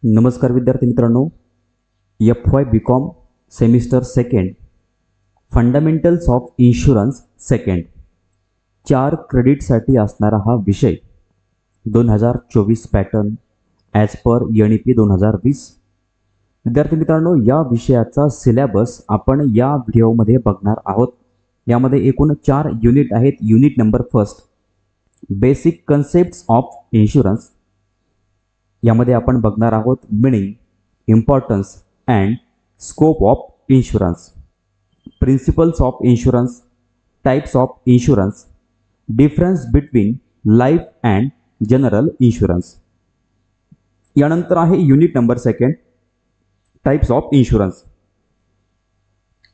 नमस्कार विद्यार्थी मित्रांनो, FY BCom semester second fundamentals of insurance second 4 क्रेडिटसाठी असणारा हा विषय 2024 पॅटर्न ॲज पर NEP 2020। विद्यार्थी मित्रांनो, या विषयाचा सिलेबस आपण या व्हिडिओमध्ये बघणार आहोत। यामध्ये एकूण 4 युनिट आहेत। Unit number first basic concepts of insurance, यामध्ये आपण बघणार आहोत meaning, importance and scope of insurance, principles of insurance, types of insurance, difference between life and general insurance. यानंतर आहे unit number second types of insurance,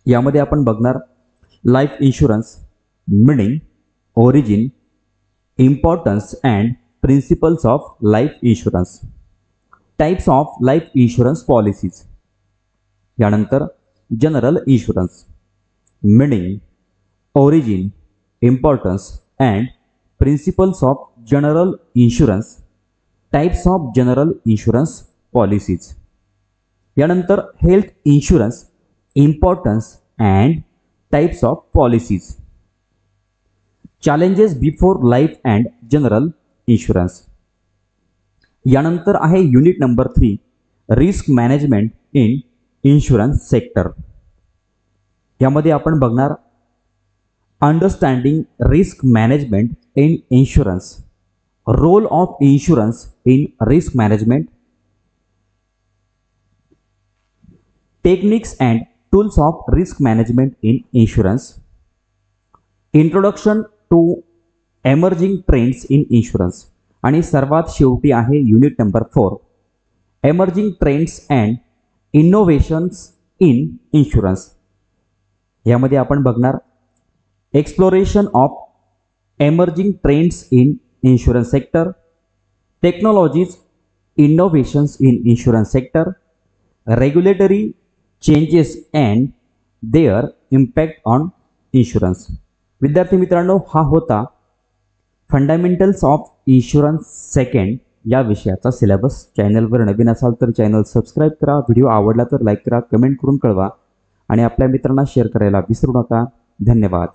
यामध्ये आपण बघणार life insurance, meaning, origin, importance and principles of life insurance, types of life insurance policies. यानंतर general insurance, meaning, origin, importance and principles of general insurance, types of general insurance policies. यानंतर health insurance, importance and types of policies, challenges before life and general insurance. यानंतर आहे unit number 3 risk management in insurance sector, यामध्ये आपण बघणार understanding risk management in insurance, role of insurance in risk management, techniques and tools of risk management in insurance, introduction to emerging trends in insurance आणि सर्वात शेवटी आहे unit number 4 emerging trends and innovations in insurance. यामध्ये आपण बघणार exploration of emerging trends in insurance sector, technologies innovations in insurance sector, regulatory changes and their impact on insurance. विद्यार्थी मित्रांनो, हा होता फंडामेंटल्स ऑफ इन्शुरन्स सेकंड या विषयाचा syllabus. चॅनलवर नवीन असाल तर चॅनल सबस्क्राईब करा, व्हिडिओ आवडला तर लाईक करा, कमेंट करून कळवा आणि आपल्या मित्रांना शेअर करायला विसरू नका। धन्यवाद।